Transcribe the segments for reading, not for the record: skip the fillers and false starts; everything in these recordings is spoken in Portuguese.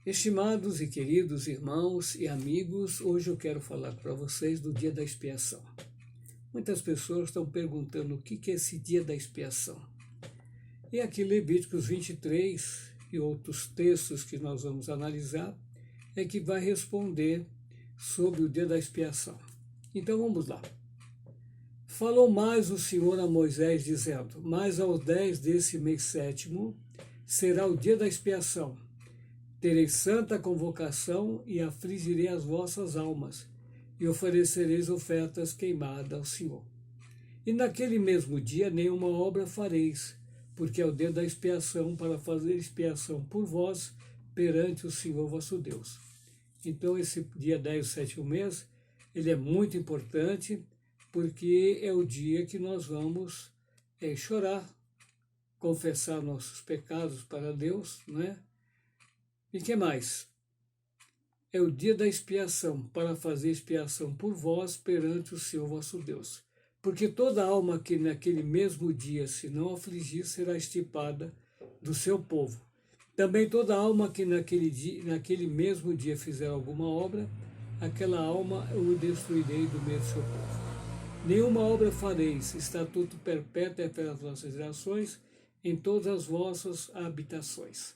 Estimados e queridos irmãos e amigos, hoje eu quero falar para vocês do dia da expiação. Muitas pessoas estão perguntando o que é esse dia da expiação. E aqui Levíticos 23 e outros textos que nós vamos analisar é que vai responder sobre o dia da expiação. Então vamos lá. Falou mais o Senhor a Moisés, dizendo: Mas aos 10 desse mês sétimo será o dia da expiação. Terei santa convocação e afligirei as vossas almas, e oferecereis ofertas queimadas ao Senhor. E naquele mesmo dia nenhuma obra fareis, porque é o dia da expiação, para fazer expiação por vós perante o Senhor vosso Deus. Então esse dia 10 do sétimo mês, ele é muito importante, porque é o dia que nós vamos chorar, confessar nossos pecados para Deus, não é? E que mais? É o dia da expiação, para fazer expiação por vós perante o Senhor vosso Deus. Porque toda alma que naquele mesmo dia se não afligir será extirpada do seu povo. Também toda alma que naquele mesmo dia fizer alguma obra, aquela alma eu destruirei do meio do seu povo. Nenhuma obra fareis, estatuto perpétuo é pelas vossas gerações, em todas as vossas habitações.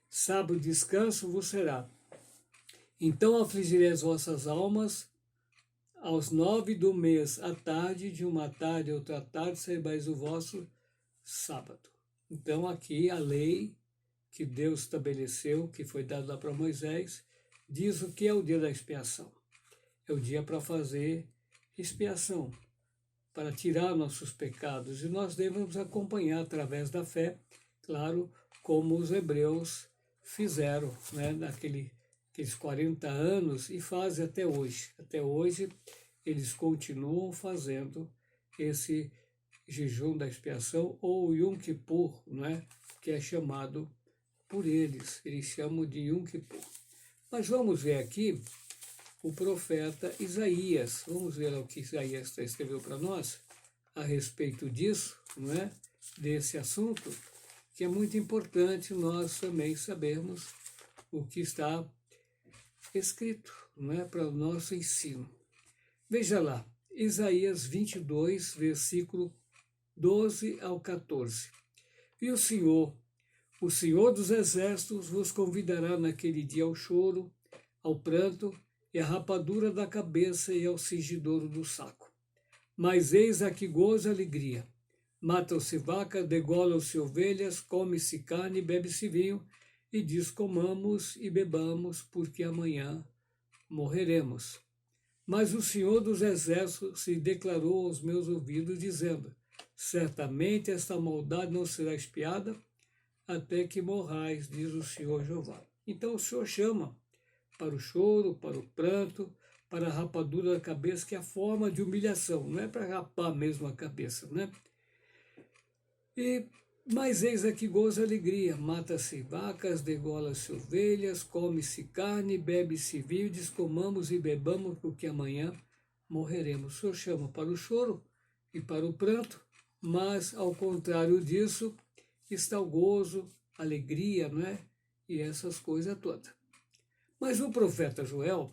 Sábado descanso vos será. Então afligirei as vossas almas, aos 9 do mês, à tarde, de uma tarde a outra tarde, celebrais o vosso sábado. Então aqui a lei que Deus estabeleceu, que foi dada lá para Moisés, diz o que é o dia da expiação. É o dia para fazer expiação, para tirar nossos pecados, e nós devemos acompanhar através da fé, claro, como os hebreus fizeram, né, naqueles 40 anos e fazem até hoje. Até hoje eles continuam fazendo esse jejum da expiação, ou Yom Kippur, né, que é chamado por eles. Eles chamam de Yom Kippur. Mas vamos ver aqui o profeta Isaías. Vamos ver o que Isaías escreveu para nós a respeito disso, não é? Desse assunto, que é muito importante nós também sabermos o que está escrito, não é, para o nosso ensino. Veja lá, Isaías 22, versículo 12 ao 14. E o Senhor dos exércitos, vos convidará naquele dia ao choro, ao pranto e à rapadura da cabeça e ao cingidouro do saco. Mas eis aqui gozo e alegria. Matam-se vacas, degolam-se ovelhas, come-se carne, bebe-se vinho, e diz: comamos e bebamos, porque amanhã morreremos. Mas o Senhor dos Exércitos se declarou aos meus ouvidos, dizendo: certamente esta maldade não será expiada, até que morrais, diz o Senhor Jeová. Então o Senhor chama para o choro, para o pranto, para a rapadura da cabeça, que é a forma de humilhação, não é para rapar mesmo a cabeça, né? Mas eis aqui gozo e alegria, mata-se vacas, degola-se ovelhas, come-se carne, bebe-se vinho, diz: comamos e bebamos, porque amanhã morreremos. O Senhor chama para o choro e para o pranto, mas ao contrário disso está o gozo, a alegria, não é? E essas coisas todas. Mas o profeta Joel,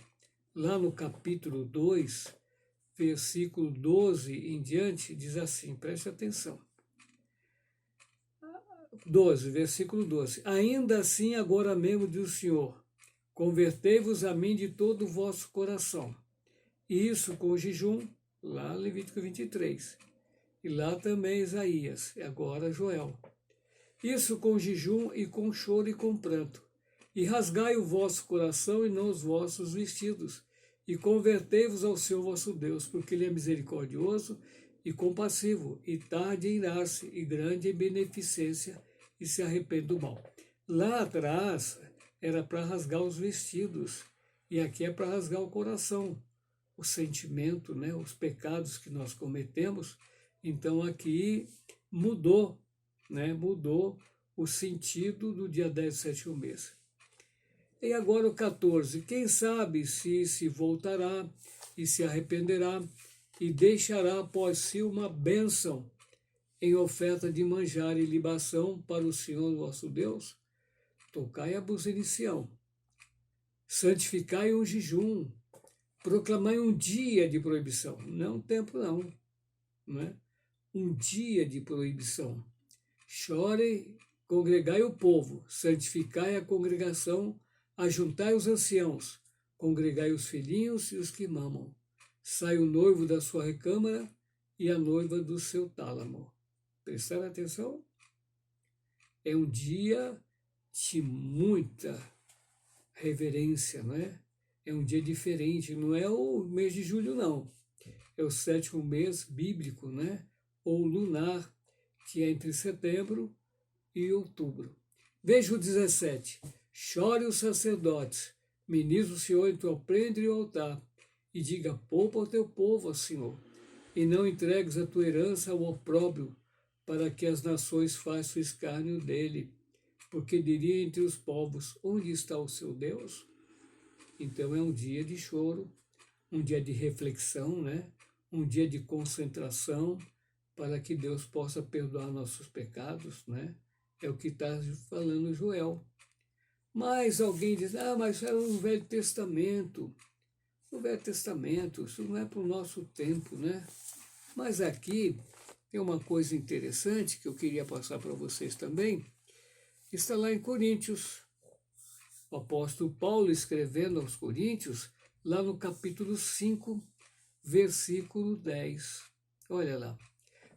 lá no capítulo 2, versículo 12 em diante, diz assim, preste atenção. 12, versículo 12. Ainda assim, agora mesmo, diz o Senhor, convertei-vos a mim de todo o vosso coração. E isso com jejum, lá Levítico 23. E lá também Isaías, e agora Joel. Isso com jejum e com choro e com pranto. E rasgai o vosso coração e não os vossos vestidos. E convertei-vos ao Senhor vosso Deus, porque Ele é misericordioso e compassivo, e tarde em irar-se, e grande em beneficência, e se arrepende do mal. Lá atrás era para rasgar os vestidos, e aqui é para rasgar o coração, o sentimento, né, os pecados que nós cometemos. Então aqui mudou, né, mudou o sentido do dia 10 do sétimo mês. E agora o 14, quem sabe se voltará e se arrependerá, e deixará após si uma bênção em oferta de manjar e libação para o Senhor vosso Deus. Tocai a buzina em Sião, santificai um jejum, proclamai um dia de proibição, não um tempo não é? Um dia de proibição. Chore, congregai o povo, santificai a congregação, ajuntai os anciãos, congregai os filhinhos e os que mamam. Sai o noivo da sua recâmara e a noiva do seu tálamo. Prestaram atenção? É um dia de muita reverência, não é? É um dia diferente, não é o mês de julho, não. É o 7º mês bíblico, né? Ou lunar, que é entre setembro e outubro. Veja o 17. Chore os sacerdotes, ministra o Senhor em tua prenda e o altar, e diga: poupa ao teu povo, ó Senhor, e não entregues a tua herança ao opróbrio, para que as nações façam escárnio dele. Porque diria entre os povos: onde está o seu Deus? Então é um dia de choro, um dia de reflexão, né? Um dia de concentração, para que Deus possa perdoar nossos pecados, né? É o que está falando Joel. Mas alguém diz: mas era no Velho Testamento. No Velho Testamento, isso não é para o nosso tempo, né? Mas aqui tem uma coisa interessante que eu queria passar para vocês também. Está lá em Coríntios. O apóstolo Paulo escrevendo aos Coríntios, lá no capítulo 5, versículo 10. Olha lá.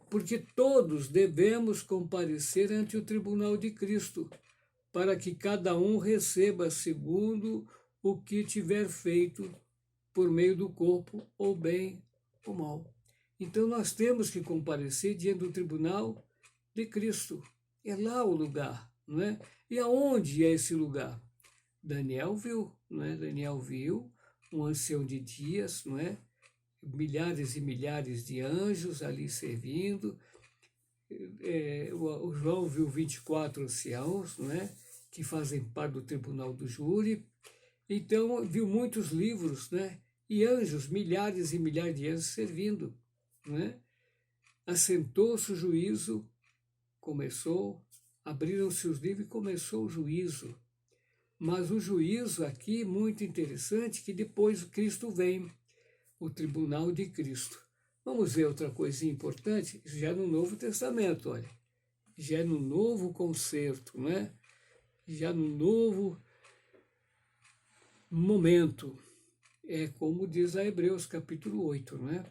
Porque todos devemos comparecer ante o tribunal de Cristo, para que cada um receba segundo o que tiver feito por meio do corpo, ou bem ou mal. Então nós temos que comparecer diante do tribunal de Cristo. É lá o lugar, não é? E aonde é esse lugar? Daniel viu, não é? Daniel viu um ancião de dias, não é? Milhares e milhares de anjos ali servindo. O João viu 24 anciãos, não é? Que fazem parte do tribunal do júri. Então viu muitos livros, né? E anjos, milhares e milhares de anjos servindo, não é? Assentou-se o juízo, começou, abriram-se os livros e começou o juízo. Mas o juízo aqui, muito interessante, que depois Cristo vem, o tribunal de Cristo. Vamos ver outra coisinha importante, já no Novo Testamento, olha. Já no novo concerto, não é? Já no novo momento. É como diz a Hebreus capítulo 8, não é?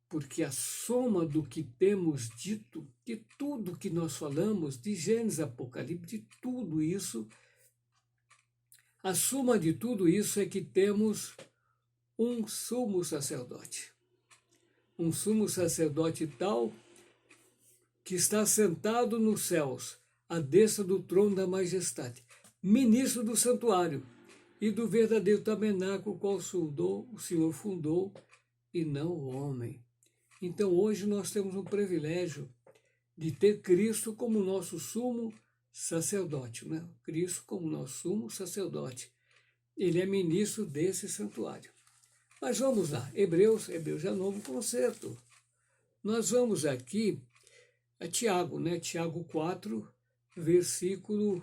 Porque a soma do que temos dito, de tudo que nós falamos, de Gênesis, Apocalipse, de tudo isso, a soma de tudo isso é que temos um sumo sacerdote. Um sumo sacerdote tal que está sentado nos céus, à destra do trono da majestade, ministro do santuário e do verdadeiro tabernáculo, qual o Senhor fundou, e não o homem. Então hoje nós temos um privilégio de ter Cristo como nosso sumo sacerdote, né? Cristo como nosso sumo sacerdote. Ele é ministro desse santuário. Mas vamos lá, Hebreus é novo concerto. Nós vamos aqui a Tiago, né? Tiago 4, versículo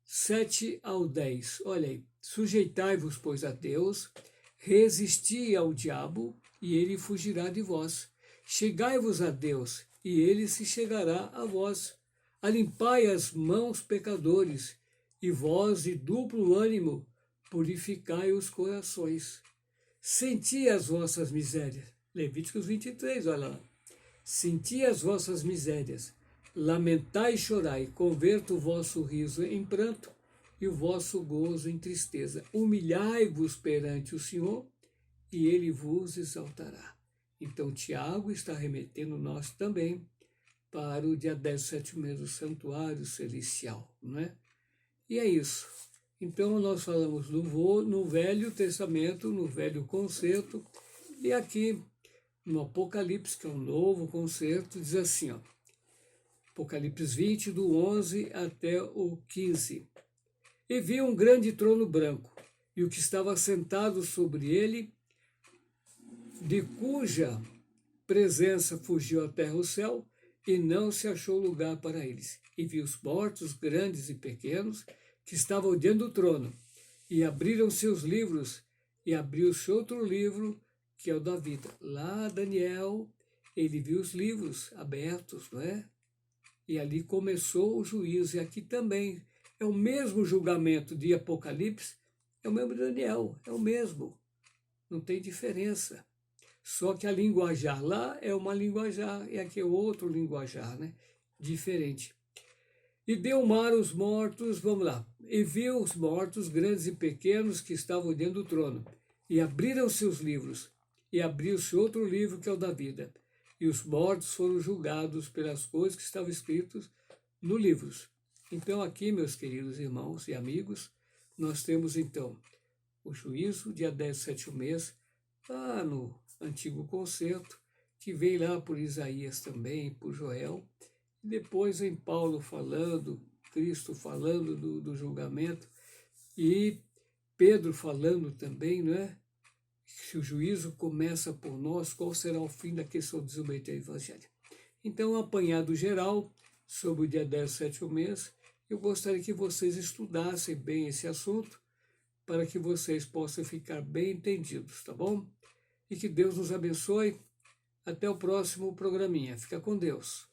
7 ao 10. Olha aí, sujeitai-vos, pois, a Deus, resisti ao diabo, e ele fugirá de vós. Chegai-vos a Deus, e ele se chegará a vós. Alimpai as mãos, pecadores, e vós, de duplo ânimo, purificai os corações. Senti as vossas misérias. Levíticos 23, olha lá. Senti as vossas misérias. Lamentai e chorai, converta o vosso riso em pranto e o vosso gozo em tristeza. Humilhai-vos perante o Senhor, e ele vos exaltará. Então Tiago está remetendo nós também para o dia 17 mês do santuário celestial, não é? E é isso. Então nós falamos no Velho Testamento, no Velho Concerto, e aqui no Apocalipse, que é um novo concerto, diz assim, ó, Apocalipse 20, do 11 até o 15. E vi um grande trono branco, e o que estava sentado sobre ele, de cuja presença fugiu a terra e o céu, e não se achou lugar para eles. E vi os mortos, grandes e pequenos, que estavam diante do trono, e abriram seus livros, e abriu-se outro livro, que é o da vida. Lá Daniel, ele viu os livros abertos, não é? E ali começou o juízo, e aqui também é o mesmo julgamento de Apocalipse, é o mesmo de Daniel, é o mesmo, não tem diferença. Só que a linguajar lá é uma linguajar, e aqui é outro linguajar, né? Diferente. E deu mar os mortos, vamos lá, e viu os mortos, grandes e pequenos, que estavam dentro do trono, e abriram seus livros, e abriu-se outro livro, que é o da vida. E os mortos foram julgados pelas coisas que estavam escritas no livros. Então aqui, meus queridos irmãos e amigos, nós temos então o juízo, dia 10 do sétimo mês, lá no Antigo Concerto, que veio lá por Isaías também, por Joel, e depois em Paulo falando, Cristo falando do julgamento, e Pedro falando também, não é? Se o juízo começa por nós, qual será o fim daqueles que são desobedientes ao Evangelho? Então, um apanhado geral sobre o dia 10 do sétimo mês, eu gostaria que vocês estudassem bem esse assunto, para que vocês possam ficar bem entendidos, tá bom? E que Deus nos abençoe. Até o próximo programinha. Fica com Deus.